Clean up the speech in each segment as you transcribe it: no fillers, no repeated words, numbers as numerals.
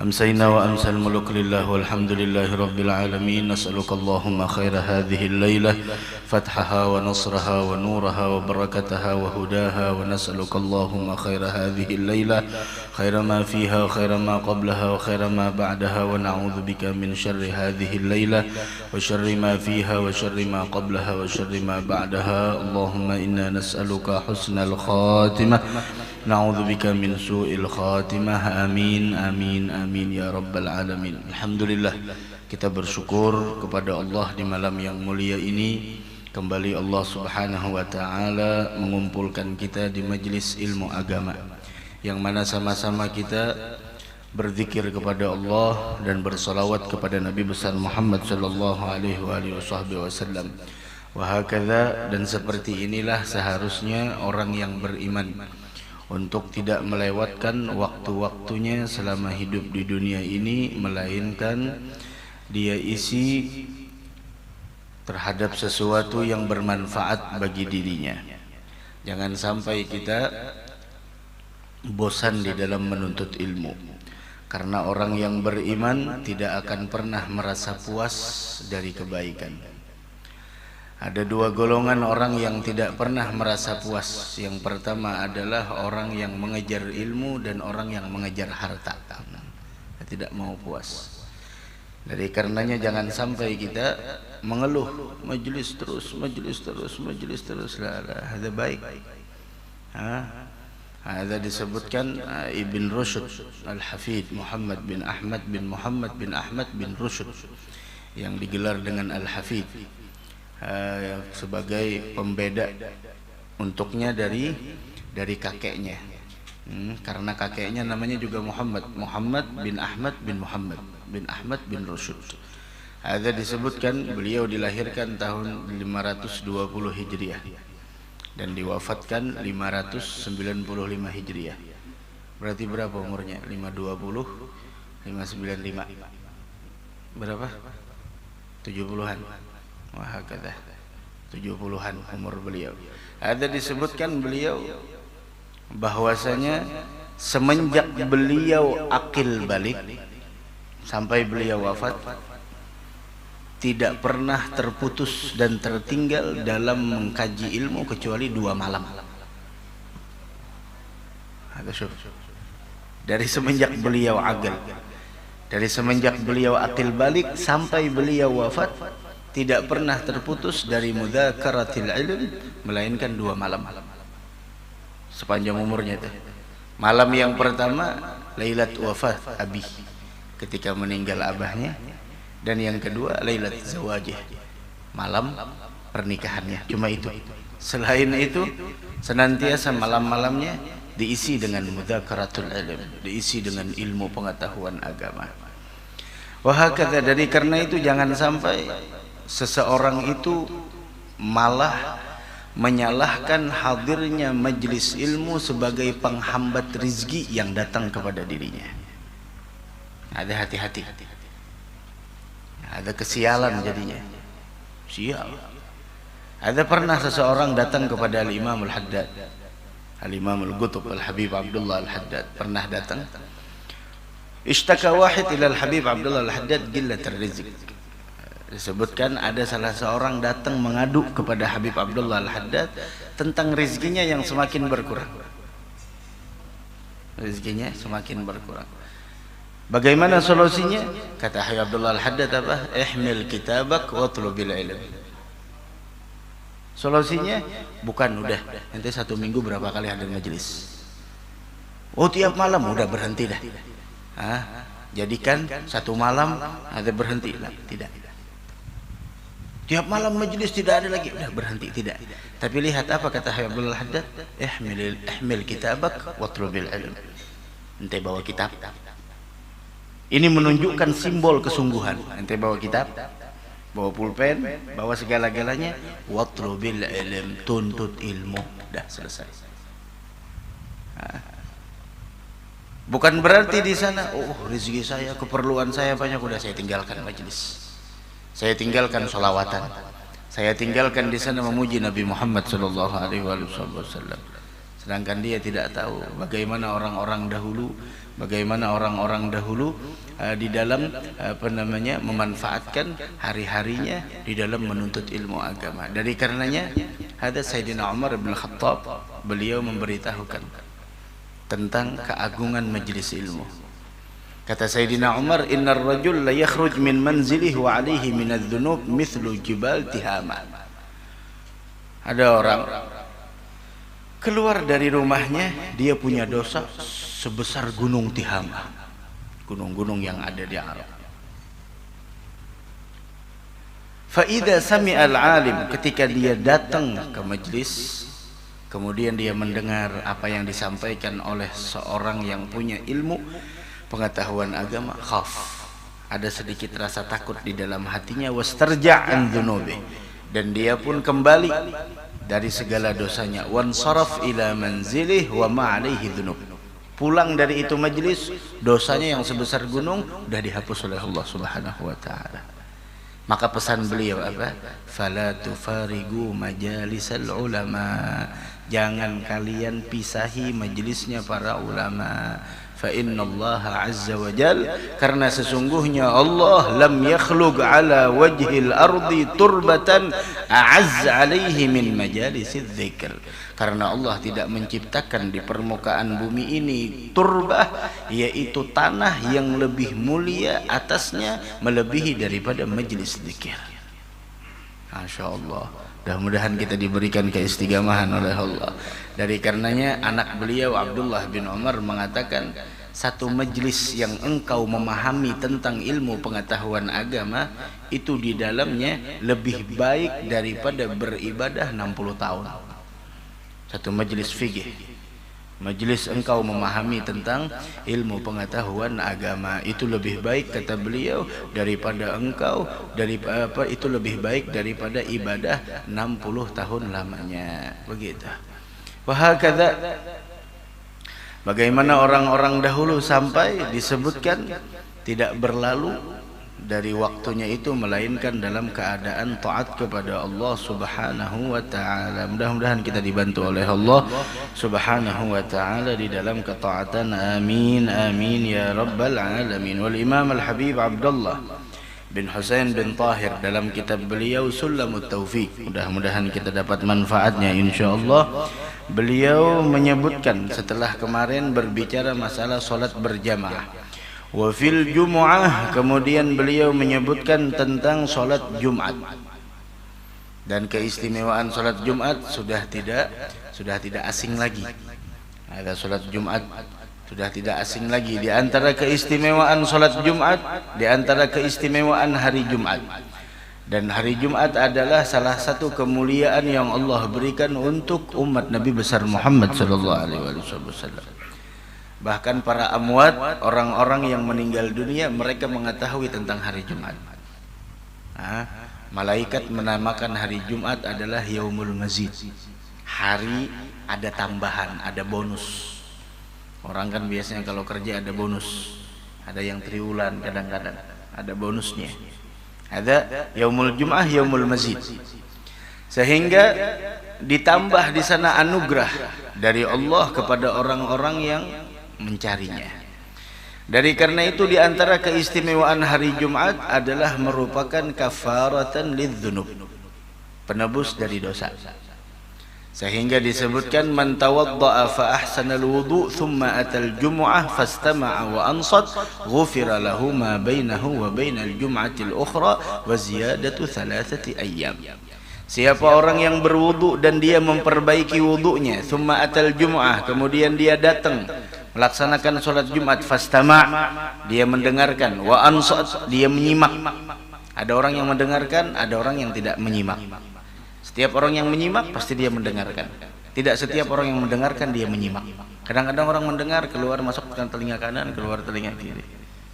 أمسينا وأمسى الملك لله والحمد لله رب العالمين. نسألك اللهم خير هذه الليلة، فتحها ونصرها ونورها وبركتها وهداها. ونسألك اللهم خير هذه الليلة، خير ما فيها وخير ما قبلها وخير ما بعدها. ونعوذ بك من شر هذه الليلة وشر ما فيها وشر ما قبلها وشر ما بعدها. اللهم إنا نسألك حسن الخاتمة، نعوذ بك من سوء الخاتمة. Amin, amin, amin ya rabbal alamin. Alhamdulillah, kita bersyukur kepada Allah di malam yang mulia ini. Kembali Allah subhanahu wa ta'ala mengumpulkan kita di majlis ilmu agama, yang mana sama-sama kita berzikir kepada Allah dan bersalawat kepada Nabi besar Muhammad sallallahu alaihi wasallam. Wahakadha, dan seperti inilah seharusnya orang yang beriman, untuk tidak melewatkan waktu-waktunya selama hidup di dunia ini, melainkan dia isi terhadap sesuatu yang bermanfaat bagi dirinya. Jangan sampai kita bosan di dalam menuntut ilmu, karena orang yang beriman tidak akan pernah merasa puas dari kebaikan. Ada dua golongan orang yang tidak pernah merasa puas. Yang pertama adalah orang yang mengejar ilmu dan orang yang mengejar harta. Tidak mau puas. Dari karenanya jangan sampai kita mengeluh, majlis terus, majlis terus, majlis terus. Ada baik. Ada disebutkan Ibn Rushd Al-Hafid Muhammad bin Ahmad bin Muhammad bin Ahmad bin Rushd, yang digelar dengan Al-Hafid, sebagai pembeda untuknya dari kakeknya, karena kakeknya namanya juga Muhammad bin Ahmad bin Muhammad bin Ahmad bin Rushd. Ada disebutkan beliau dilahirkan tahun 520 Hijriah dan diwafatkan 595 Hijriah. Berarti berapa umurnya? 520, 595. Berapa? 70-an. Wahakadha, 70-an umur beliau. Ada disebutkan beliau bahwasanya semenjak beliau akil balik sampai beliau wafat, tidak pernah terputus dan tertinggal dalam mengkaji ilmu kecuali 2 malam. Dari semenjak beliau akil, dari semenjak beliau akil balik sampai beliau wafat, tidak pernah terputus dari mudzakaratil ilm, melainkan 2 malam sepanjang umurnya itu. Malam yang pertama lailat wafat abi, ketika meninggal abahnya, dan yang kedua lailat zawajih, malam pernikahannya. Cuma itu. Selain itu senantiasa malam-malamnya diisi dengan mudzakaratul ilm, diisi dengan ilmu pengetahuan agama. Wahakadha, dari karena itu jangan sampai seseorang itu malah menyalahkan hadirnya majlis ilmu sebagai penghambat rizki yang datang kepada dirinya. Ada hati-hati, ada kesialan jadinya. Sial. Ada pernah seseorang datang kepada Al-Imam Al-Haddad, Al-Imam Al-Qutb Al-Habib Abdullah Al-Haddad pernah datang. Ishtaka wahid ila Al-Habib Abdullah Al-Haddad qillatar rizq. Disebutkan ada salah seorang datang mengadu kepada Habib Abdullah Al-Haddad tentang rizkinya yang semakin berkurang. Rizkinya semakin berkurang. Bagaimana solusinya? Kata Habib Abdullah Al-Haddad apa? Ihmil kitabak watlubil ilm. Solusinya bukan udah nanti 1 minggu berapa kali ada majelis. Oh, tiap malam udah berhenti dah. Jadikan 1 malam ada berhenti lah. Tidak. Tiap malam majelis tidak ada lagi, udah berhenti, tidak. Tapi lihat apa kata Habib Abdullah Al-Haddad, ihmil kitabak watlubil ilm. Ente bawa kitab. Ini menunjukkan simbol kesungguhan. Ente bawa kitab, bawa pulpen, bawa segala-galanya, watlubil ilm, tuntut ilmu. Dah selesai. Bukan berarti di sana, oh rezeki saya, keperluan saya banyak, udah saya tinggalkan majelis. Saya tinggalkan sholawatan. Saya tinggalkan di sana memuji Nabi Muhammad sallallahu alaihi wasallam. sedangkan dia tidak tahu bagaimana orang-orang dahulu di dalam memanfaatkan hari-harinya di dalam menuntut ilmu agama. Dari karenanya ada Sayyidina Umar bin Khattab, beliau memberitahukan tentang keagungan majelis ilmu. Kata Sayyidina Umar, innar rajul la yakhruj min manzilihi wa alaihi min adh-dhunub mithlu jibal tihama. Ada orang keluar dari rumahnya, dia punya dosa sebesar gunung Tihama, gunung-gunung yang ada di Arab. Fa idza sami'a al-alim, ketika dia datang ke majlis, kemudian dia mendengar apa yang disampaikan oleh seorang yang punya ilmu pengetahuan agama, khaf, ada sedikit rasa takut di dalam hatinya, wastarja'an dzunubi, dan dia pun kembali dari segala dosanya, wansaraf ila manzilih wa ma alaihi dzunub, pulang dari itu majlis, dosanya yang sebesar gunung sudah dihapus oleh Allah Subhanahu wa taala. Maka pesan beliau apa? Fala tufarigu majalisal ulama, jangan kalian pisahi majelisnya para ulama. Fa innallaha azza wa jal, karena sesungguhnya Allah lam yakhluq ala wajhil ardi turbatan a'azz alaihi min majalisidz dzikr, karena Allah tidak menciptakan di permukaan bumi ini turbah, yaitu tanah yang lebih mulia atasnya melebihi daripada majelis zikir. Masya Allah, mudah-mudahan kita diberikan keistiqamahan oleh Allah. Dari karenanya anak beliau Abdullah bin Umar mengatakan, satu majlis yang engkau memahami tentang ilmu pengetahuan agama itu di dalamnya lebih baik daripada beribadah 60 tahun. Satu majlis fikih, majlis engkau memahami tentang ilmu pengetahuan agama itu lebih baik, kata beliau, daripada engkau itu lebih baik daripada ibadah 60 tahun lamanya. Begitu. Wahakadha, bagaimana orang-orang dahulu sampai disebutkan tidak berlalu dari waktunya itu melainkan dalam keadaan taat kepada Allah Subhanahu wa taala. Mudah-mudahan kita dibantu oleh Allah Subhanahu wa taala di dalam ketaatan. Amin amin ya rabbal alamin. Wal Imam Al-Habib Abdullah bin Husain bin Tahir dalam kitab beliau Sulamut Taufiq, mudah-mudahan kita dapat manfaatnya insyaallah. Beliau menyebutkan setelah kemarin berbicara masalah solat berjamaah, wa fil jumu'ah, kemudian beliau menyebutkan tentang solat Jumat dan keistimewaan solat Jumat sudah tidak asing lagi. Ada solat Jumat sudah tidak asing lagi. Di antara keistimewaan solat Jumat, di antara keistimewaan hari Jumat, dan hari Jumat adalah salah satu kemuliaan yang Allah berikan untuk umat Nabi besar Muhammad sallallahu alaihi wasallam. Bahkan para amwat, orang-orang yang meninggal dunia, mereka mengetahui tentang hari Jumat. Malaikat menamakan hari Jumat adalah Yaumul Mazid, hari ada tambahan, ada bonus. Orang kan biasanya kalau kerja ada bonus, ada yang triwulan, kadang-kadang ada bonusnya. Ada Yaumul Jum'ah, Yaumul Mazid, sehingga ditambah di sana anugerah dari Allah kepada orang-orang yang mencarinya. Dari karena itu di antara keistimewaan hari Jumat adalah merupakan kafaratan lidzunub, penebus dari dosa. Sehingga disebutkan man tawadda'a fa ahsana alwudu thumma atal jumu'ah fastama'a wa ansat ghufira lahu ma bainahu wa bainal jum'ati al-ukhra wa ziyadatu 3 ayyam. Siapa orang yang berwudu dan dia memperbaiki wudunya, thumma atal jumu'ah, kemudian dia datang melaksanakan sholat Jumat, fastama', dia mendengarkan, wa ansat, dia menyimak. Ada orang yang mendengarkan, ada orang yang tidak menyimak. Setiap orang yang menyimak pasti dia mendengarkan. Tidak setiap orang yang mendengarkan dia menyimak. Kadang-kadang orang mendengar, keluar masuk ke telinga kanan, keluar telinga kiri.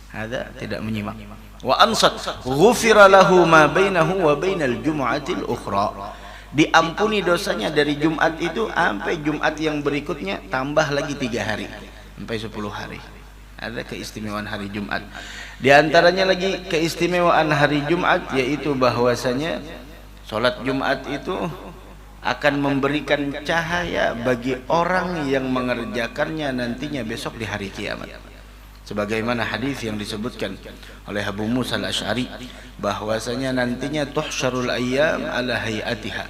Ada tidak menyimak. Wa ansat ghufira lahu ma bainahu wa bainal jumu'atil ukhra. Diampuni dosanya dari Jumat itu sampai Jumat yang berikutnya, tambah lagi 3 hari sampai 10 hari. Ada keistimewaan hari Jumat. Di antaranya lagi keistimewaan hari Jumat yaitu bahwasanya sholat Jumat itu akan memberikan cahaya bagi orang yang mengerjakannya nantinya besok di hari kiamat. Sebagaimana hadis yang disebutkan oleh Abu Musa al-Asy'ari bahwasanya nantinya tuhsyarul ayyam ala hayatiha.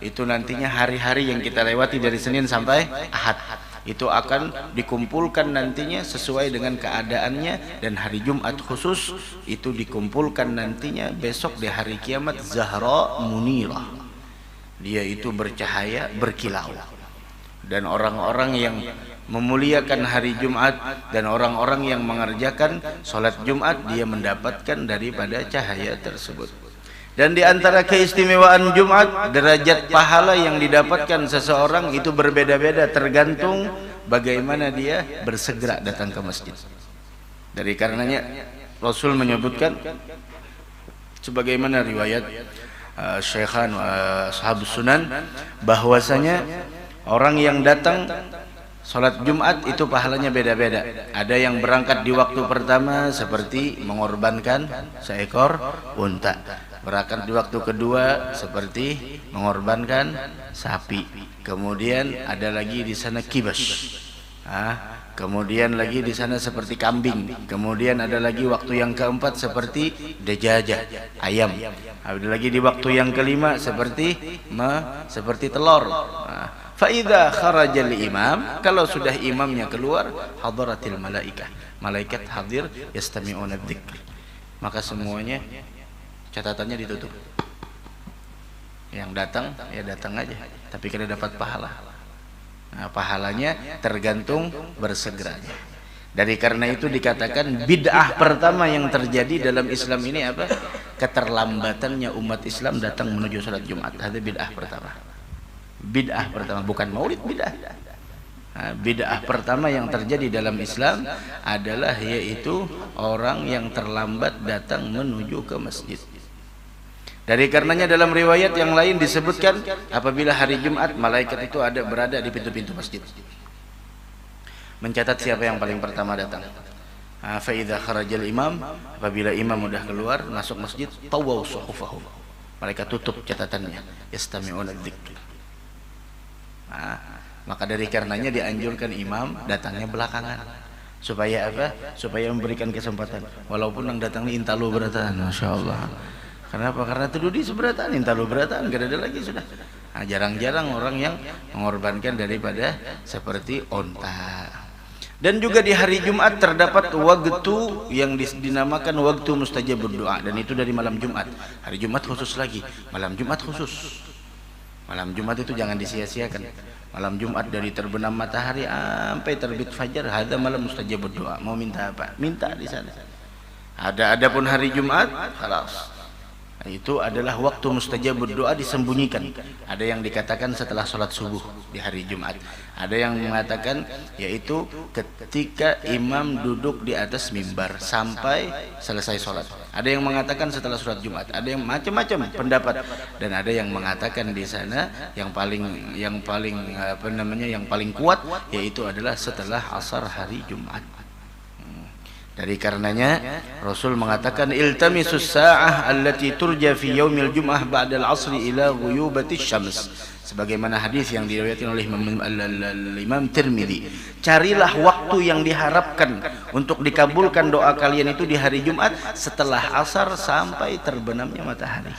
Itu nantinya hari-hari yang kita lewati dari Senin sampai Ahad itu akan dikumpulkan nantinya sesuai dengan keadaannya, dan hari Jumat khusus itu dikumpulkan nantinya besok di hari kiamat Zahra Munirah. Dia itu bercahaya berkilau, dan orang-orang yang memuliakan hari Jumat dan orang-orang yang mengerjakan sholat Jumat dia mendapatkan daripada cahaya tersebut. Dan di antara keistimewaan Jumat, derajat pahala yang didapatkan seseorang itu berbeda-beda tergantung bagaimana dia bersegera datang ke masjid. Dari karenanya Rasul menyebutkan sebagaimana riwayat Syekhan Ashabus Sunan bahwasanya orang yang datang sholat Jumat itu pahalanya beda-beda. Ada yang berangkat di waktu pertama seperti mengorbankan seekor unta. Berangkat di waktu kedua seperti mengorbankan sapi. Kemudian ada lagi di sana kibas. Kemudian lagi di sana seperti kambing. Kemudian ada lagi waktu yang keempat seperti dajajah, ayam. Ada lagi di waktu yang kelima seperti telur. Faida kharajal imam, kalau sudah imamnya keluar, hadaratil malaikah, malaikat hadir, yastami'una dzikr, maka semuanya catatannya ditutup. Yang datang ya datang aja, tapi kada dapat pahala. Nah, pahalanya tergantung bersegeranya. Dari karena itu dikatakan bid'ah pertama yang terjadi dalam Islam ini apa? Keterlambatannya umat Islam datang menuju salat Jumat. Ada bid'ah pertama. Bid'ah pertama, bukan maulid, bid'ah. Bid'ah pertama yang terjadi dalam Islam adalah yaitu orang yang terlambat datang menuju ke masjid. Dari karenanya dalam riwayat yang lain disebutkan apabila hari Jumat malaikat itu berada di pintu-pintu masjid mencatat siapa yang paling pertama datang. Fa idza kharajal imam, apabila imam sudah keluar masuk masjid, tawaw suhufahum, mereka tutup catatannya, yastami'una dzikr. Maka dari karenanya dianjurkan imam datangnya belakangan supaya apa? Supaya memberikan kesempatan. Walaupun yang datang ini intalu beratan, masya Allah. Kenapa? Karena tududi seberatan, intalu beratan, gak ada lagi sudah. Jarang-jarang orang yang mengorbankan daripada seperti onta. Dan juga di hari Jumat terdapat waktu yang dinamakan waktu mustajabud doa, dan itu dari malam Jumat. Hari Jumat khusus lagi, malam Jumat khusus. Malam Jumat itu jangan disia-siakan. Malam Jumat dari terbenam matahari sampai terbit fajar, ada malam mustajabud doa. Mau minta apa? Minta di sana. Adapun hari Jumat, khalas. Itu adalah waktu mustajabud doa disembunyikan. Ada yang dikatakan setelah sholat subuh di hari Jumat. Ada yang mengatakan yaitu ketika imam duduk di atas mimbar sampai selesai sholat. Ada yang mengatakan setelah sholat Jumat. Ada yang macam-macam pendapat. Dan ada yang mengatakan di sana yang paling kuat yaitu adalah setelah asar hari Jumat. Dari karenanya Rasul mengatakan iltamisus sa'ah allati turja fi yaumil jum'ah ba'da al-'asri ila ghuyubati syams, sebagaimana hadis yang diriwayatkan oleh Imam Tirmidzi. Carilah waktu yang diharapkan untuk dikabulkan doa kalian itu di hari Jumat setelah asar sampai terbenamnya matahari.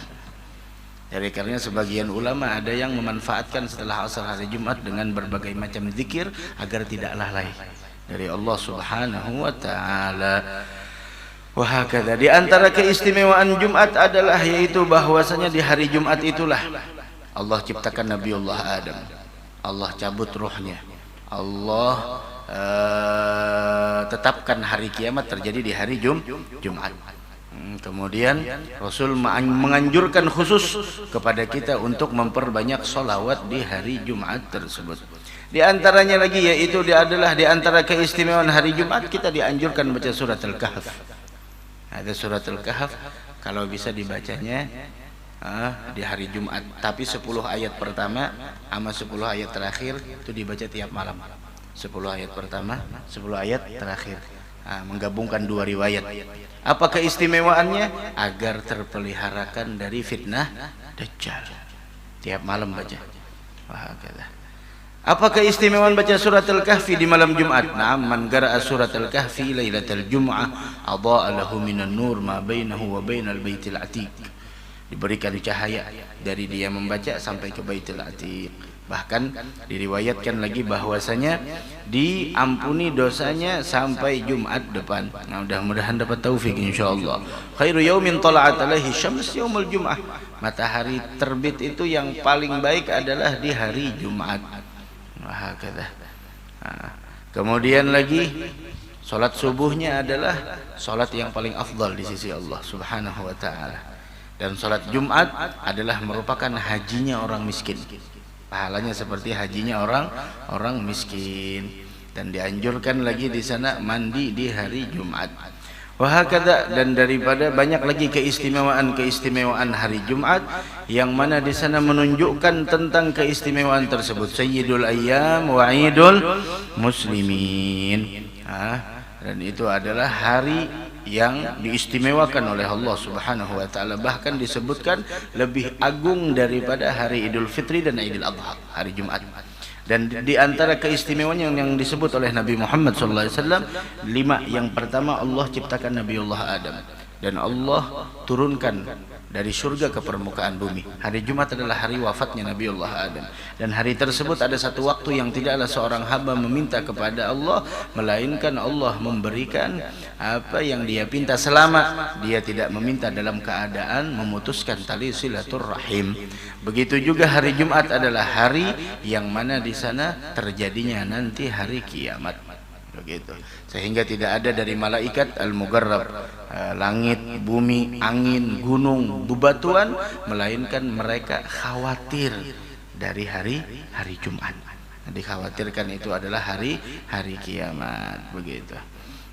Dari karenanya sebagian ulama ada yang memanfaatkan setelah asar hari Jumat dengan berbagai macam zikir agar tidak lalai dari Allah Subhanahu wa taala. Wahakadha, di antara keistimewaan Jumat adalah yaitu bahwasanya di hari Jumat itulah Allah ciptakan Nabiullah Adam. Allah cabut ruhnya. Allah tetapkan hari kiamat terjadi di hari Jumat. Kemudian Rasul menganjurkan khusus kepada kita untuk memperbanyak sholawat di hari Jumat tersebut. Di antaranya lagi yaitu adalah di antara keistimewaan hari Jumat kita dianjurkan baca surat Al-Kahf. Ada surat Al-Kahf kalau bisa dibacanya di hari Jumat, tapi 10 ayat pertama sama 10 ayat terakhir itu dibaca tiap malam. 10 ayat pertama, 10 ayat terakhir. Menggabungkan dua riwayat. Apa keistimewaannya? Agar terpeliharakan dari fitnah Dajjal. tiap malam baca. Wah, kata. Apa keistimewaan baca surat Al-Kahfi di malam Jumat? Naam, man qara'a surat Al-Kahfi lailatal Jum'ah adha'a lahu minan nur ma bainahu wa bainal baitil atiq. Diberikan cahaya dari dia membaca sampai ke Baitul Atiq. Bahkan diriwayatkan lagi bahwasanya diampuni dosanya sampai Jumat depan. Nah, mudah-mudahan dapat taufik insyaallah. Khairu yaumin tala'at alaihi syams yaumul Jum'ah. Matahari terbit itu yang paling baik adalah di hari Jumat. Wah, kata. Nah, kemudian lagi salat subuhnya adalah salat yang paling afdal di sisi Allah Subhanahu wa taala. Dan salat Jumat adalah merupakan hajinya orang miskin. Pahalanya seperti hajinya orang miskin. Dan dianjurkan lagi di sana mandi di hari Jumat. Wahakadha, dan daripada banyak lagi keistimewaan hari Jumat yang mana di sana menunjukkan tentang keistimewaan tersebut. Sayyidul ayyam wa idul muslimin. Dan itu adalah hari yang diistimewakan oleh Allah Subhanahu wa taala, bahkan disebutkan lebih agung daripada hari Idul Fitri dan Idul Adha, hari Jumat. Dan di antara keistimewaan yang disebut oleh Nabi Muhammad SAW 5. Yang pertama, Allah ciptakan Nabiullah Adam dan Allah turunkan dari surga ke permukaan bumi. Hari Jumat adalah hari wafatnya Nabiullah Adam, dan hari tersebut ada satu waktu yang tidaklah seorang hamba meminta kepada Allah melainkan Allah memberikan apa yang dia pinta selama dia tidak meminta dalam keadaan memutuskan tali silaturrahim. Begitu juga hari Jumat adalah hari yang mana di sana terjadinya nanti hari kiamat. Begitu. Sehingga tidak ada dari malaikat al-mugarrab, langit, bumi, angin, gunung, bebatuan, melainkan mereka khawatir dari hari Jumat. Dikhawatirkan itu adalah hari kiamat. Begitu.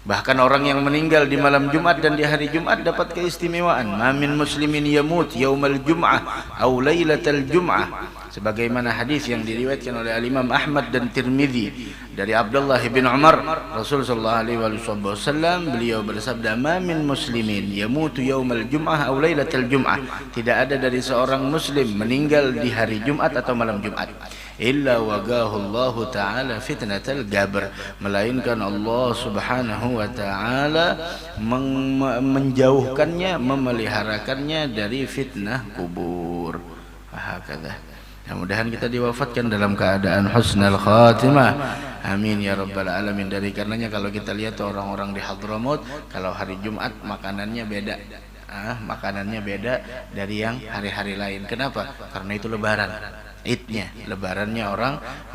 Bahkan orang yang meninggal di malam Jumat dan di hari Jumat dapat keistimewaan. Ma min muslimin yamut yaumal jum'ah aw lailatal jum'ah. Sebagaimana hadis yang diriwayatkan oleh Imam Ahmad dan Tirmidzi dari Abdullah bin Umar, Rasulullah sallallahu alaihi wasallam beliau bersabda, "Ma min muslimin yamutu yaumal jum'ah aw lailatal jum'ah." Tidak ada dari seorang muslim meninggal di hari Jumat atau malam Jumat illa waqahu Allah taala fitnatal qabr, melainkan Allah Subhanahu wa taala menjauhkannya, memeliharakannya dari fitnah kubur. Hakadha. Mudah-mudahan kita diwafatkan dalam keadaan husnul khatimah. Amin ya rabbal alamin. Dari karenanya kalau kita lihat orang-orang di Hadramaut, kalau hari Jumat makanannya beda. Makanannya beda dari yang hari-hari lain. Kenapa? Karena itu lebaran. Idnya, lebarannya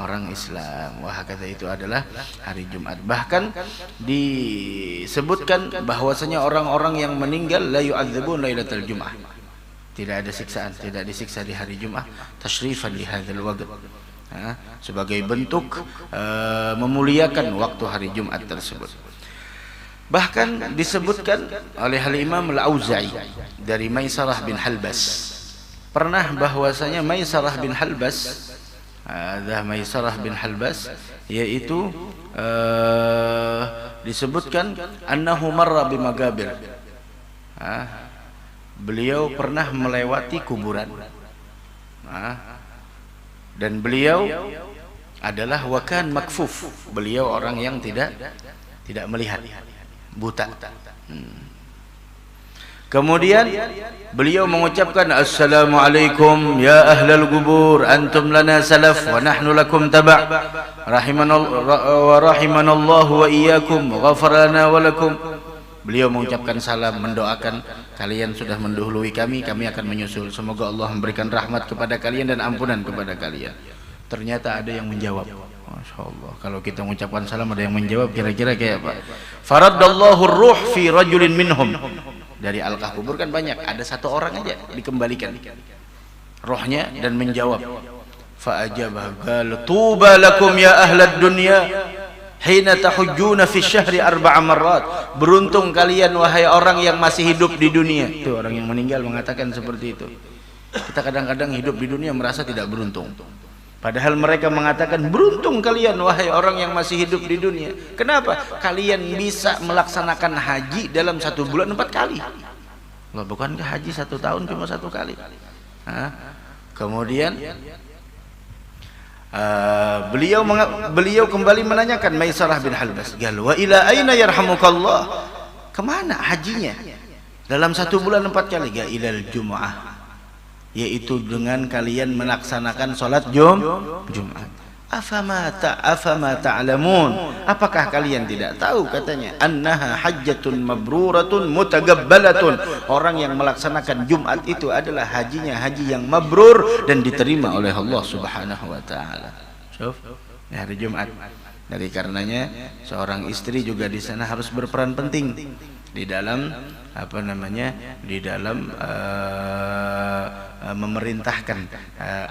orang Islam. Wah, kata itu adalah hari Jumat. Bahkan disebutkan bahwasanya orang-orang yang meninggal la yu'adzabun lailatul jum'ah. Tidak ada siksaan, tidak disiksa di hari Jumat, tasyrifan li hadzal waqt. Sebagai bentuk memuliakan waktu hari Jumat tersebut. Bahkan disebutkan oleh Imam Al-Auza'i dari Maisarah bin Halbas, pernah bahwasanya Maisarah bin Halbas, Maisarah bin Halbas, yaitu disebutkan annahu marra bi magabir. Beliau pernah melewati kuburan. Dan beliau adalah wakan makfuf. Beliau orang yang tidak melihat, buta. Kemudian beliau mengucapkan, "Assalamualaikum ya ahlal kubur, antum lana salaf wa nahnu lakum taba'. Rahimanallahu wa iyyakum, ghafara lana wa lakum." Beliau mengucapkan salam, mendoakan, kalian sudah mendahului kami akan menyusul. Semoga Allah memberikan rahmat kepada kalian dan ampunan kepada kalian. Ternyata ada yang menjawab. Masya Allah. Kalau kita mengucapkan salam ada yang menjawab, kira-kira kayak apa? Faraddallahu ruh fi rajulin minhum. Dari alqah kubur kan banyak, ada satu orang aja dikembalikan rohnya dan menjawab. Fa ajabah qala tuba lakum ya ahlad dunya hina tahujjuna fi syahri 4 marrat. Beruntung kalian wahai orang yang masih hidup di dunia. Itu orang yang meninggal mengatakan seperti itu. Kita kadang-kadang hidup di dunia merasa tidak beruntung, padahal mereka mengatakan beruntung kalian wahai orang yang masih hidup di dunia. Kenapa? Kalian bisa melaksanakan haji dalam 1 bulan 4 kali. Loh, bukankah haji 1 tahun cuma 1 kali? Kemudian beliau kembali menanyakan Maisarah bin Halbas, "Gal wa ila aina yarhamukallah?" Kemana hajinya? Dalam 1 bulan 4 kali. "Ga ilal Jum'ah." Yaitu dengan kalian melaksanakan salat Jumat. Afama ta'lamun? Apakah kalian tidak tahu, katanya, annaha hajjatun mabruratun mutagabbalatun. Orang yang melaksanakan Jumat itu adalah hajinya haji yang mabrur dan diterima oleh Allah Subhanahu wa taala. Hari Jumat. Dari karenanya seorang istri juga di sana harus berperan penting di dalam di dalam memerintahkan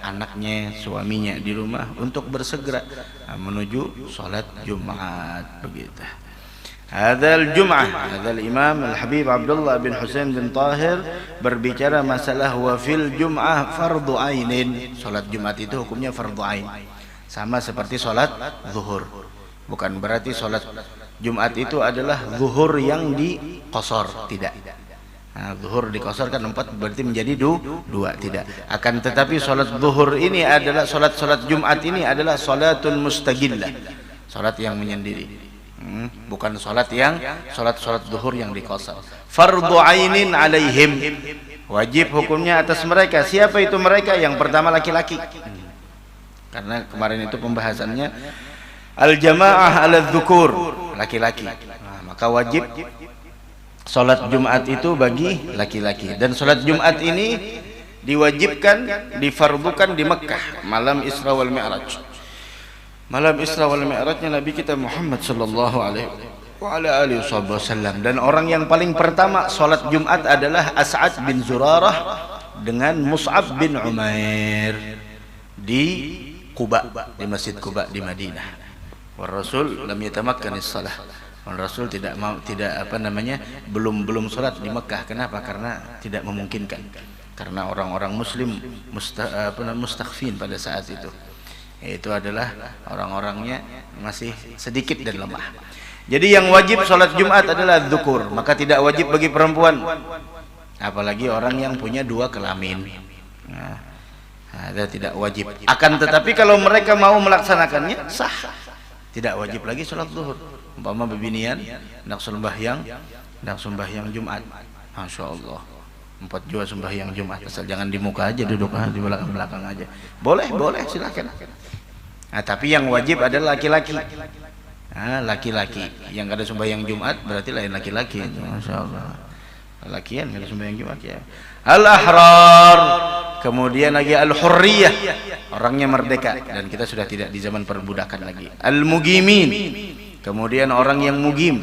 anaknya, suaminya di rumah untuk bersegera menuju salat Jumat, begitu. Hadzal Jum'ah, hadzal Imam Al-Habib Abdullah bin Husain bin Tahir berbicara masalah wa fil Jum'ah fardhu ainin. Salat Jumat itu hukumnya fardhu ain. Sama seperti salat zuhur. Bukan berarti salat Jumat itu adalah zuhur yang diqasar, tidak. Nah, zuhur dikosor kan 4 berarti menjadi 2, tidak. Akan tetapi salat zuhur ini adalah salat Jumat ini adalah salatun mustaqillah, salat yang menyendiri. Bukan salat zuhur yang dikosor. Fardhu ainin alaihim, wajib hukumnya atas mereka. Siapa itu mereka? Yang pertama laki-laki. Karena kemarin itu pembahasannya al-jamaah ala dzukur, laki-laki. Nah, maka wajib salat Jumat itu bagi laki-laki. Dan salat Jumat ini diwajibkan, difardukan di Mekah malam Isra wal Mi'raj. Malam Isra wal Mi'rajnya Nabi kita Muhammad sallallahu alaihi wasallam. Dan orang yang paling pertama salat Jumat adalah As'ad bin Zurarah dengan Mus'ab bin Umair di Quba, di Masjid Quba di Madinah. Wa Rasul lam yatamakkanis shalah. Rasul belum salat di Mekah. Kenapa? Karena tidak memungkinkan. Karena orang-orang muslim mustakhfin pada saat itu. Itu adalah orang-orangnya masih sedikit dan lemah. Jadi yang wajib salat Jumat adalah dzukur, maka tidak wajib bagi perempuan. Apalagi orang yang punya 2 kelamin. Nah, ada tidak wajib. Akan tetapi kalau mereka mau melaksanakannya sah. Tidak wajib lagi salat zuhur. Umpama bebinian hendak sembahyang Jumat, Masya Allah 4 jua sembahyang Jumat, asal jangan di muka aja, duduk di belakang aja, boleh silakan. Nah, tapi yang wajib adalah laki-laki. Nah, laki-laki yang ada sembahyang Jumat berarti lain laki-laki. Masya Allah, lakian ada sembahyang Jumat ya. Al-ahrar, kemudian lagi al-hurriyah, orangnya merdeka, dan kita sudah tidak di zaman perbudakan lagi. Al-mugimin, kemudian orang yang mugim.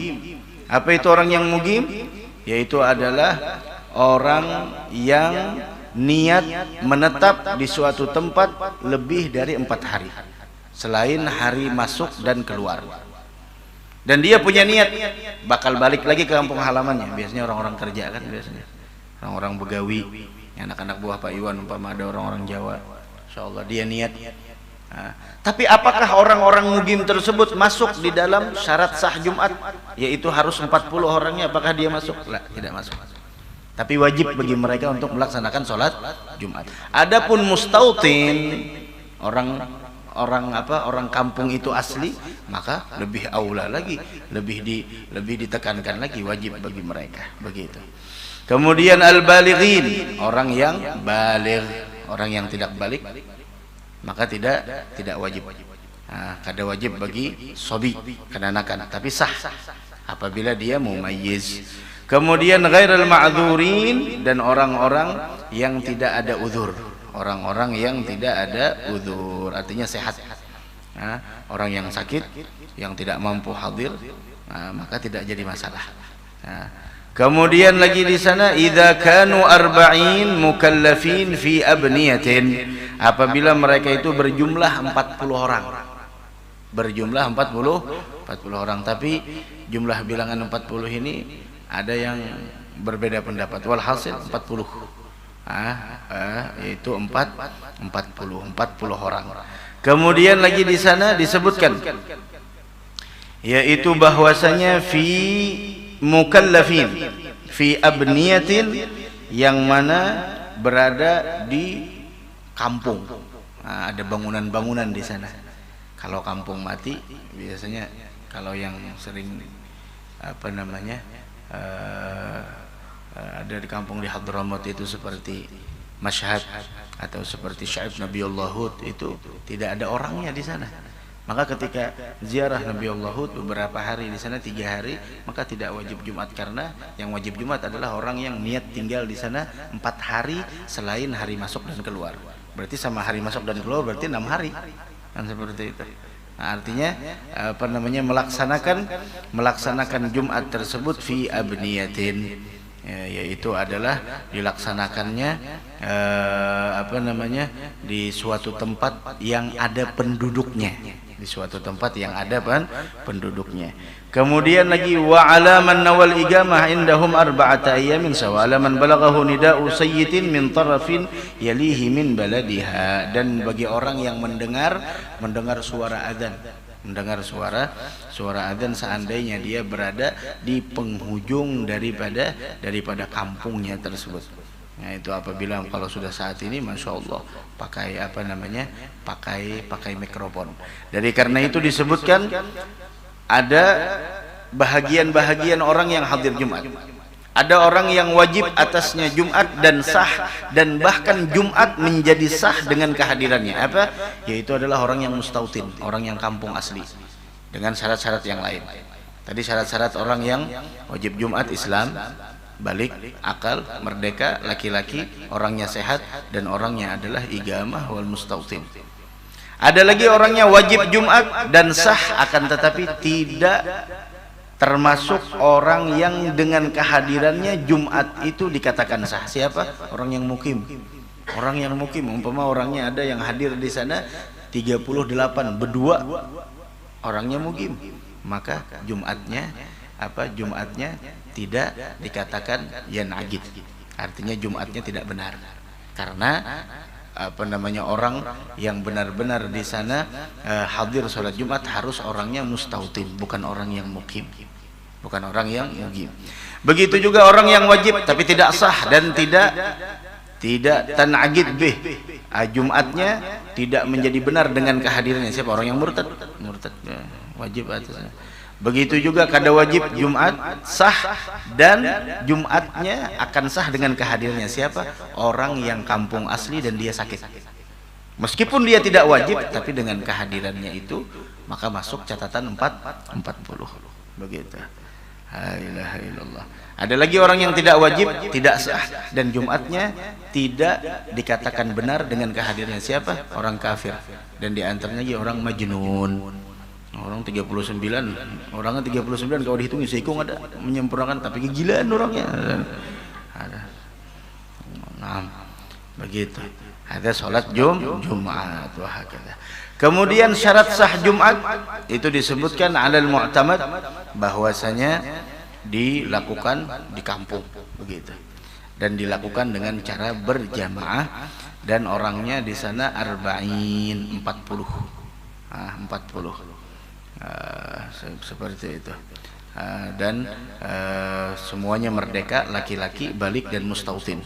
Apa itu orang yang mugim? Yaitu adalah orang yang niat menetap di suatu tempat lebih dari 4 hari selain hari masuk dan keluar. Dan dia punya niat bakal balik lagi ke kampung halamannya. Biasanya orang-orang kerja kan, biasanya orang-orang begawi, anak-anak buah Pak Iwan, umpama ada orang-orang Jawa, insyaallah dia niat. Nah, tapi apakah orang-orang mugim tersebut masuk di dalam syarat sah Jumat, yaitu harus 40 orangnya? Apakah dia masuk? Tidak masuk. Tapi wajib bagi mereka untuk melaksanakan sholat Jumat. Adapun mustautin, orang kampung itu asli, maka lebih aula lagi, lebih ditekankan lagi, wajib bagi mereka, begitu. Kemudian al-balighin, orang yang baligh. Orang yang tidak balik maka tidak wajib. Nah, kada wajib bagi sobi, kenanakan, tapi sah apabila dia mumayyiz. Kemudian ghairul ma'dzurin, dan orang-orang yang tidak ada uzur. Orang-orang yang tidak ada uzur, artinya sehat. Nah, orang yang sakit, yang tidak mampu hadir, maka tidak jadi masalah. Nah, kemudian lagi di sana idza kanu arba'in mukallafin fi abniyatin, apabila mereka itu berjumlah 40 orang. Berjumlah 40 orang, tapi jumlah bilangan 40 ini ada yang berbeda pendapat. Walhasil 40. Yaitu 40 orang. Kemudian lagi di sana disebutkan yaitu bahwasanya fi mukallafin fi abniyatin, yang mana berada di kampung. Nah, ada bangunan-bangunan di sana. Kalau kampung mati biasanya kalau yang sering apa namanya ada di kampung di Hadramaut itu seperti Mashhad atau seperti Syaib Nabiullah Hud, itu tidak ada orangnya di sana. Maka ketika ziarah Nabiullah Hud beberapa hari di sana, 3 hari, maka tidak wajib Jumat, karena yang wajib Jumat adalah orang yang niat tinggal di sana 4 hari selain hari masuk dan keluar. Berarti sama hari masuk dan keluar berarti 6 hari. Kan seperti itu. Nah, artinya apa namanya melaksanakan Jumat tersebut fi abniyatin, yaitu adalah dilaksanakannya apa namanya di suatu tempat yang ada penduduknya, di suatu tempat yang ada penduduknya. Kemudian lagi wa alaman nawal igamah indahum arba'ata ayyamin sawa alaman balaghahu nida'u sayyidin min tarafin yalihi min baladiha, dan bagi orang yang mendengar suara adzan, mendengar suara adzan seandainya dia berada di penghujung daripada kampungnya tersebut. Nah, itu apabila kalau sudah saat ini Masya Allah pakai apa namanya pakai mikrofon. Dari karena itu disebutkan ada bahagian-bahagian orang yang hadir Jumat. Ada orang yang wajib atasnya Jumat dan sah, dan bahkan Jumat menjadi sah dengan kehadirannya. Apa? Yaitu adalah orang yang mustautin, orang yang kampung asli, dengan syarat-syarat yang lain. Tadi syarat-syarat orang yang wajib Jumat: Islam, balik, akal, merdeka, laki-laki, orangnya sehat, dan orangnya adalah igamah wal mustautin. Ada lagi orangnya wajib Jumat dan sah, akan tetapi tidak termasuk orang yang dengan kehadirannya Jumat itu dikatakan sah. Siapa? Orang yang mukim. Orang yang mukim, umpama orangnya ada yang hadir di sana 38 berdua, orangnya mukim, maka Jumatnya tidak dikatakan yanagid. Artinya Jumatnya tidak benar. Karena apa namanya orang yang benar-benar di sana hadir sholat Jumat harus orangnya mustautin, bukan orang yang mukim, bukan orang yang mukim. Begitu juga orang yang wajib tapi tidak sah dan tidak tanagid bih, Jumatnya tidak menjadi benar dengan kehadirannya. Siapa? Orang yang murtad wajib atasnya. Begitu juga kada wajib Jumat sah dan Jumatnya akan sah dengan kehadirannya. Siapa? Orang yang kampung asli dan dia sakit. Meskipun dia tidak wajib, tapi dengan kehadirannya itu maka masuk catatan 40. Begitu. La ilaha illallah. Ada lagi orang yang tidak wajib, tidak sah, dan Jumatnya tidak dikatakan benar dengan kehadirannya. Siapa? Orang kafir. Dan di antaranya orang majnun. Orang 39, orangnya 39 kalau dihitung seikung ada menyempurnakan, tapi kegilaan orangnya ada. Nah, begitu. Ada sholat Jumat. Kemudian syarat sah Jumat itu disebutkan alal mu'tamad, bahwasanya dilakukan di kampung, begitu, dan dilakukan dengan cara berjamaah, dan orangnya di sana arba'in 40. 40. Seperti itu. Dan semuanya merdeka, laki-laki, balik, dan mustautin.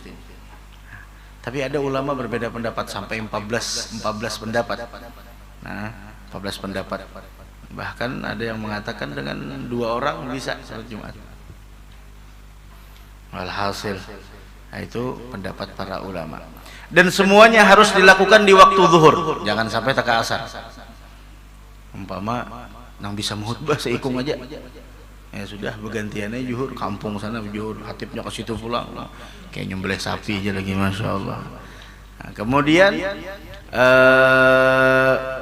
Tapi ada ulama berbeda pendapat sampai 14 pendapat. Nah, 14 pendapat. Bahkan ada yang mengatakan dengan 2 orang bisa salat Jumat. Walhasil, itu pendapat para ulama. Dan semuanya harus dilakukan di waktu zuhur, jangan sampai taka asar. Umpama nang bisa khutbah seikung aja, ya sudah bergantiannya zuhur, kampung sana zuhur, khatibnya ke situ pulang, kayak nyembelih sapi aja lagi, masya Allah. Nah, kemudian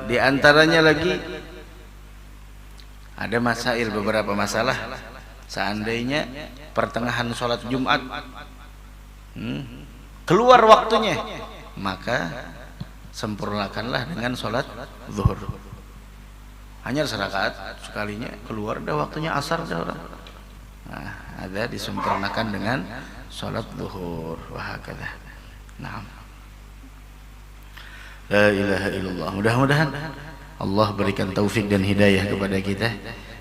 di antaranya lagi ada masail, beberapa masalah. Seandainya pertengahan sholat Jumat keluar waktunya, maka sempurnakanlah dengan sholat zuhur. Hanya serakaat sekalinya keluar, dah waktunya asar dah orang. Nah, ada disempurnakan dengan sholat zuhur. Wahakadzah. Nah, la ilaha illallah. Mudah-mudahan Allah berikan taufik dan hidayah kepada kita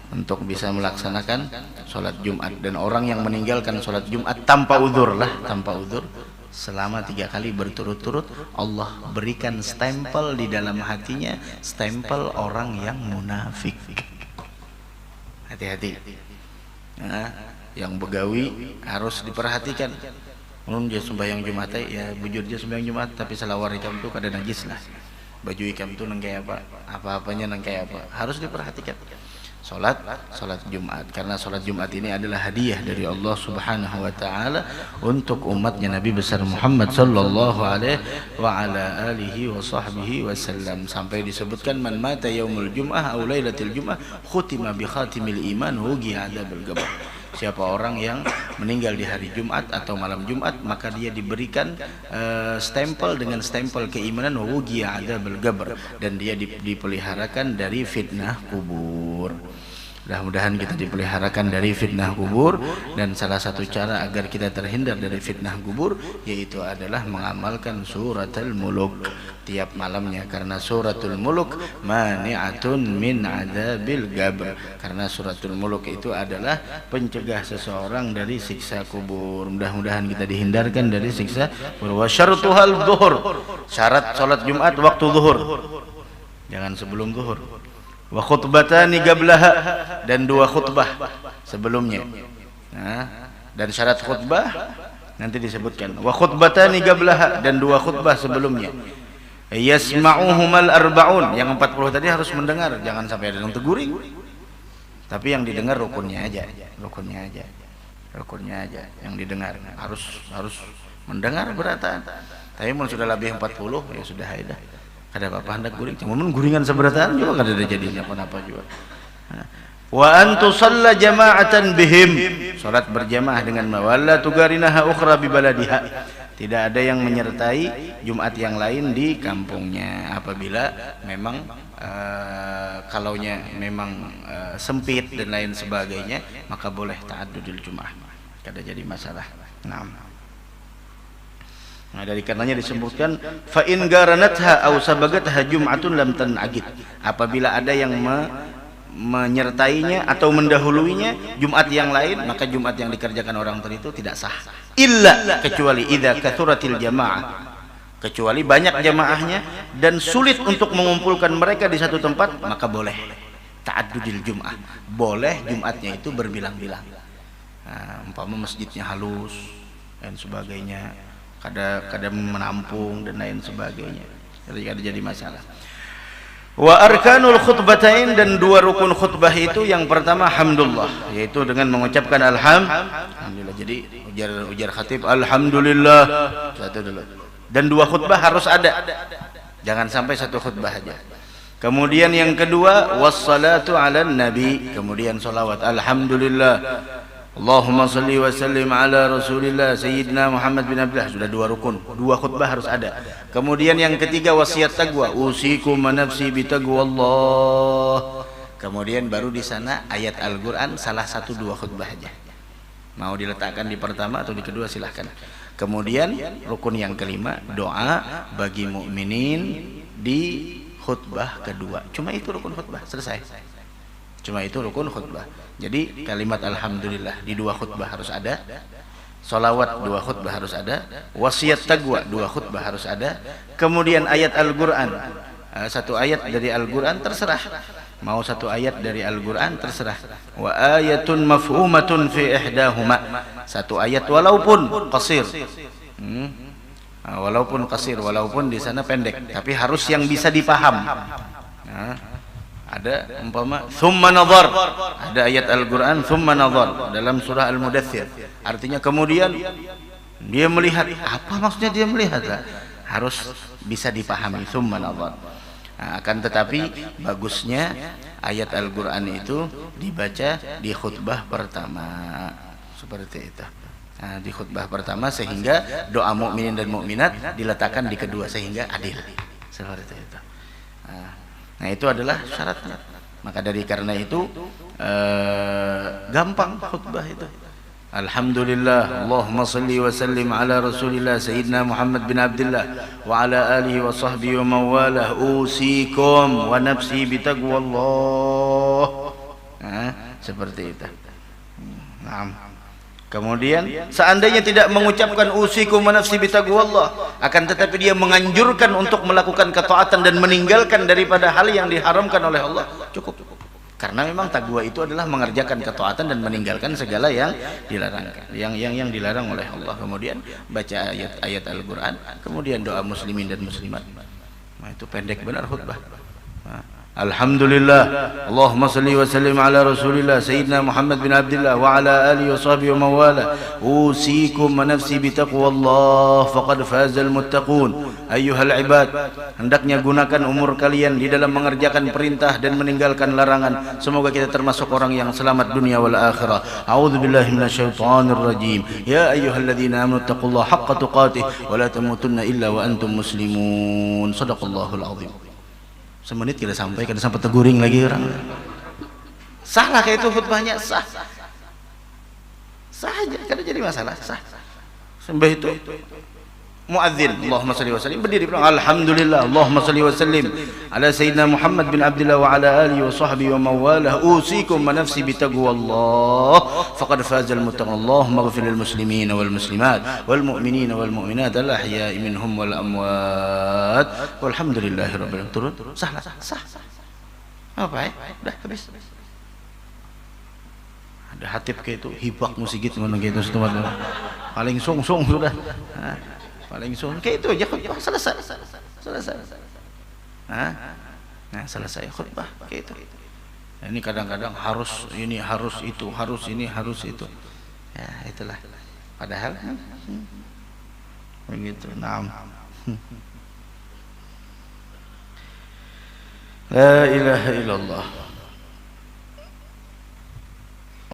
untuk bisa melaksanakan sholat Jumat. Dan orang yang meninggalkan sholat Jumat tanpa uzur lah, tanpa uzur, selama 3 kali berturut-turut, Allah berikan stempel di dalam hatinya, stempel orang yang munafik. Hati-hati. Nah, yang begawi harus diperhatikan. Dia sembahyang Jumat ya bujur dia sembahyang Jumat, tapi selawar ikam tuh kada najis lah. Baju ikam tuh nengkai apa-apanya nengkai apa. Harus diperhatikan. Salat Jumat, karena salat Jumat ini adalah hadiah dari Allah Subhanahu wa taala untuk umatnya Nabi besar Muhammad sallallahu alaihi wa ala alihi wa sahbihi wasallam, sampai disebutkan man mata yaumul jum'ah aw lailatul jum'ah khutima bi khatimil iman wuqi'a adzabul qabr. Siapa orang yang meninggal di hari Jumat atau malam Jumat, maka dia diberikan stempel dengan stempel keimanan wuqi'a adzabul qabr, dan dia dipeliharakan dari fitnah kubur. Mudah-mudahan kita dipeliharakan dari fitnah kubur, dan salah satu cara agar kita terhindar dari fitnah kubur yaitu adalah mengamalkan suratul muluk tiap malamnya, karena suratul muluk mani'atun min adzabil qabr, karena suratul muluk itu adalah pencegah seseorang dari siksa kubur. Mudah-mudahan kita dihindarkan dari siksa kubur. Wa syartuhal zuhur, syarat salat Jumat waktu zuhur, jangan sebelum zuhur. Wa khutbatani qablaha, dan 2 khutbah sebelumnya. Dan syarat khutbah nanti disebutkan. Wa khutbatani qablaha, dan 2 khutbah sebelumnya. Yasma'uhumal arba'un, yang 40 tadi harus mendengar, jangan sampai ada yang teguring. Tapi yang didengar rukunnya aja yang didengar. Harus mendengar beratan. Tapi mun sudah lebih 40 ya sudah dah. Kada apa-apa hendak guring, cuma guringan seberataan juga kada ada jadinya apa-apa juga. Wa antu shalla jama'atan bihim, salat berjamaah dengan wala tugarinaha ukhra bi baladiha. Tidak ada yang menyertai Jumat yang lain di kampungnya, apabila memang kalaunya memang sempit dan lain sebagainya, maka boleh ta'addudul Jumat, kada jadi masalah. Nah, dari karenanya disebutkan fa in garanatha aw sabagatha jum'atun lam tan'aqid, apabila ada yang menyertainya atau mendahuluinya Jumat yang lain, maka Jumat yang dikerjakan orang itu tidak sah, illa kecuali idza kathuratil jamaah, kecuali banyak jamaahnya dan sulit untuk mengumpulkan mereka di satu tempat, maka boleh ta'addudil jum'ah, boleh Jumatnya itu berbilang-bilang. Umpama masjidnya halus dan sebagainya, kadang menampung dan lain sebagainya, jadi masalah. Wa arkanul khutbatain, dan 2 rukun khutbah itu, yang pertama hamdulillah, yaitu dengan mengucapkan alhamdulillah. Jadi ujar khatib alhamdulillah satu dulu, dan 2 khutbah harus ada, jangan sampai 1 khutbah aja. Kemudian yang kedua wassalatu ala nabi, kemudian salawat alhamdulillah Allahumma salli wa sallim ala rasulillah Sayyidina Muhammad bin Abdullah. Sudah 2 rukun, 2 khutbah harus ada. Kemudian yang ketiga wasiat taqwa, usikum nafsi bi taqwallah. Kemudian baru di sana ayat Al-Qur'an, salah satu 2 khutbah aja. Mau diletakkan di pertama atau di kedua silahkan. Kemudian rukun yang kelima, doa bagi mukminin di khutbah kedua. Cuma itu rukun khutbah, selesai. Cuma itu rukun khutbah. Jadi kalimat alhamdulillah di 2 khutbah harus ada, salawat 2 khutbah harus ada, wasiat taqwa 2 khutbah harus ada, kemudian ayat Al-Qur'an, 1 ayat dari Al-Qur'an terserah, mau 1 ayat dari Al-Qur'an terserah. Wa ayatun mafhumatun fi ihdahuma, 1 ayat walaupun qasir, walaupun di sana pendek, tapi harus yang bisa dipaham. Ada umpama thumma nadhar, ada ayat Al-Qur'an thumma nadhar dalam surah Al-Mudaththir, artinya kemudian dia melihat, apa maksudnya dia melihat? Harus bisa dipahami thumma nadhar. Akan tetapi bagusnya ayat Al-Qur'an itu dibaca di khutbah pertama, seperti itu. Di khutbah pertama, sehingga doa mukminin dan mukminat diletakkan di kedua sehingga adil, seperti itu. Nah, itu adalah syaratnya. Maka dari karena itu gampang khutbah itu. Alhamdulillah, Allahumma salli wa sallim ala rasulillah Sayyidina Muhammad bin Abdullah wa ala alihi wa sahbihi wa mawalah, usikum wa nafsi bi taqwallah. Seperti itu. Naam. Kemudian seandainya tidak mengucapkan usikum wa nafsi bitaqwallah, akan tetapi dia menganjurkan untuk melakukan ketaatan dan meninggalkan daripada hal yang diharamkan oleh Allah, cukup. Karena memang takwa itu adalah mengerjakan ketaatan dan meninggalkan segala yang dilarang, yang dilarang oleh Allah. Kemudian baca ayat-ayat Al-Qur'an, kemudian doa muslimin dan muslimat. Nah, itu pendek benar khutbah. Alhamdulillah, Allahumma salli wa sallim ala Rasulillah Sayyidina Muhammad bin Abdullah wa ala alihi wa sahbihi wa mawala. Usikum wa nafsi bitaqwallah faqad fazal muttaqun. Ayyuhal ibad, hendaknya gunakan umur kalian di dalam mengerjakan perintah dan meninggalkan larangan. Semoga kita termasuk orang yang selamat dunia wal akhirah. A'udzubillahi minasyaitonir rajim. Ya ayyuhalladzina amanu taqullaha haqqa tuqatih wa la tamutunna illa wa antum muslimun. Shadaqallahul azim. Semenit kita sampai, kada sampai teguring lagi orang. Salah kayak itu khutbahnya, sah. Sah aja, kada jadi masalah, sah. Sembah itu muadzin, Allahumma salli wa sallim, berdiri bilang alhamdulillah, Allahumma salli wa sallim ala sayyidina Muhammad bin Abdullah wa ala alihi wa sahbihi wa mawalah. Usikum wa nafsi bitaqwallah faqad fazal muttaqun. Allahumma ighfir lil muslimin wal muslimat wal mu'minin wal mu'minat al ahya'i minhum wal amwat walhamdulillahi rabbil alamin. Turun, sah. Apa ya? Udah habis. Ada hatib kayak itu, hibak musigit ngono gitu teman-teman. Paling sung sudah. Paling sun kayak itu aja khutbah, selesai. Nah, selesai khutbah kayak itu. Nah, ini kadang-kadang harus ini, harus itu, harus ini, harus itu. Ya, itulah. Padahal begitu. Naam. La ilaha illallah.